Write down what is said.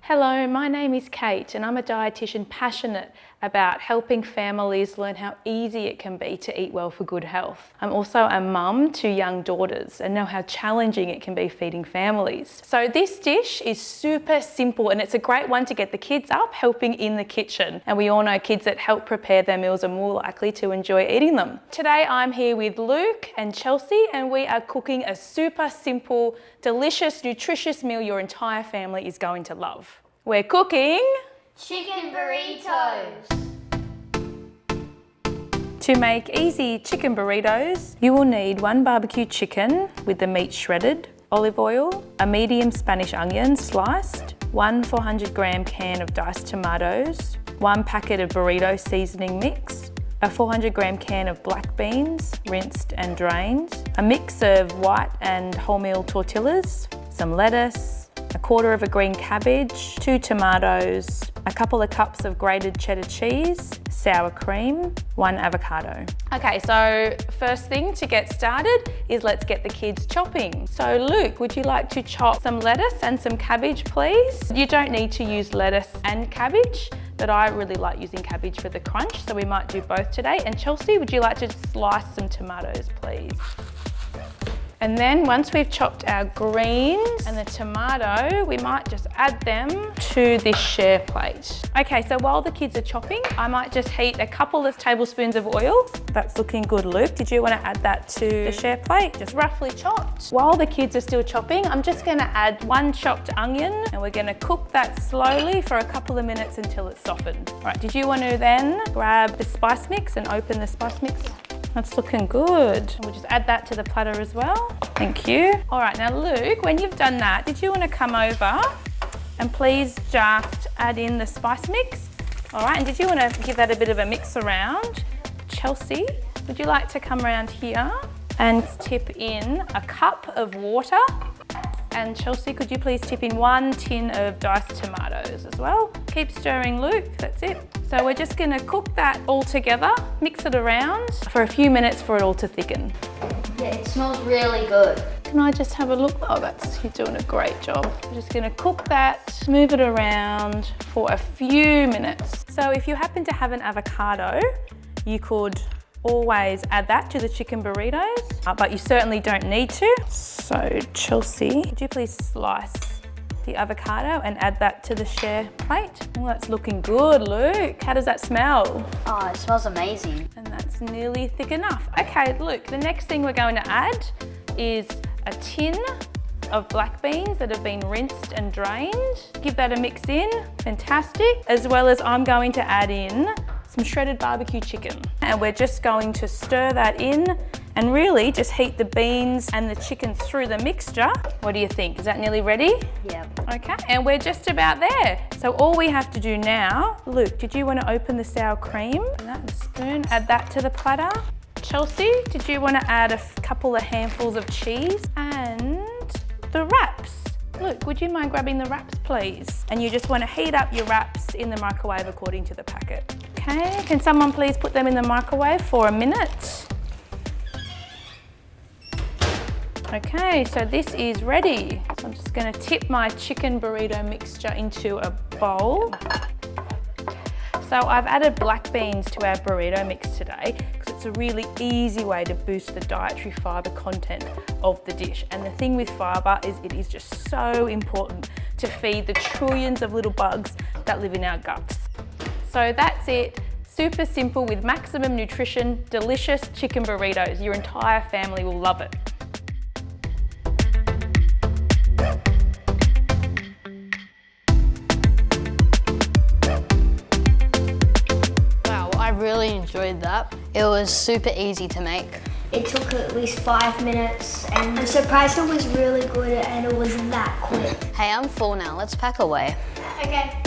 Hello, my name is Kate and I'm a dietitian passionate about helping families learn how easy it can be to eat well for good health. I'm also a mum to young daughters and know how challenging it can be feeding families. So this dish is super simple and it's a great one to get the kids up helping in the kitchen. And we all know kids that help prepare their meals are more likely to enjoy eating them. Today I'm here with Luke and Chelsea and we are cooking a super simple, delicious, nutritious meal your entire family is going to love. We're cooking chicken burritos. To make easy chicken burritos, you will need 1 barbecue chicken with the meat shredded, olive oil, a medium Spanish onion sliced, 1 400-gram can of diced tomatoes, 1 packet of burrito seasoning mix, a 400-gram can of black beans, rinsed and drained, a mix of white and wholemeal tortillas, some lettuce, 1/4 of a green cabbage, 2 tomatoes, a couple of cups of grated cheddar cheese, sour cream, 1 avocado. Okay, so first thing to get started is let's get the kids chopping. So Luke, would you like to chop some lettuce and some cabbage, please? You don't need to use lettuce and cabbage, but I really like using cabbage for the crunch, so we might do both today. And Chelsea, would you like to slice some tomatoes, please? And then once we've chopped our greens and the tomato, we might just add them to this share plate. Okay, so while the kids are chopping, I might just heat a couple of tablespoons of oil. That's looking good, Luke. Did you want to add that to the share plate? Just roughly chopped. While the kids are still chopping, I'm just going to add 1 chopped onion and we're going to cook that slowly for a couple of minutes until it's softened. All right, did you want to then grab the spice mix and open the spice mix? That's looking good. We'll just add that to the platter as well. Thank you. All right, now Luke, when you've done that, did you want to come over and please just add in the spice mix? All right, and did you want to give that a bit of a mix around? Chelsea, would you like to come around here and tip in a cup of water? And Chelsea, could you please tip in 1 tin of diced tomatoes as well? Keep stirring, Luke, that's it. So we're just gonna cook that all together, mix it around for a few minutes for it all to thicken. Yeah, it smells really good. Can I just have a look? Oh, you're doing a great job. We're just gonna cook that, move it around for a few minutes. So if you happen to have an avocado, you could always add that to the chicken burritos, but you certainly don't need to. So Chelsea, could you please slice the avocado and add that to the share plate? Oh, that's looking good, Luke. How does that smell? Oh, it smells amazing. And that's nearly thick enough. Okay, Luke, the next thing we're going to add is a tin of black beans that have been rinsed and drained. Give that a mix in, fantastic. As well as I'm going to add in some shredded barbecue chicken. And we're just going to stir that in and really just heat the beans and the chicken through the mixture. What do you think? Is that nearly ready? Yeah. Okay, and we're just about there. So all we have to do now, Luke, did you want to open the sour cream? And that spoon, add that to the platter. Chelsea, did you want to add a couple of handfuls of cheese? And the wraps. Luke, would you mind grabbing the wraps, please? And you just want to heat up your wraps in the microwave according to the packet. Okay, can someone please put them in the microwave for a minute? Okay, so this is ready. So I'm just going to tip my chicken burrito mixture into a bowl. So I've added black beans to our burrito mix today because it's a really easy way to boost the dietary fibre content of the dish. And the thing with fibre is it is just so important to feed the trillions of little bugs that live in our guts. So that's it. Super simple with maximum nutrition, delicious chicken burritos. Your entire family will love it. Wow, I really enjoyed that. It was super easy to make. It took at least 5 minutes and I'm surprised it was really good and it was that quick. Hey, I'm full now. Let's pack away. Okay.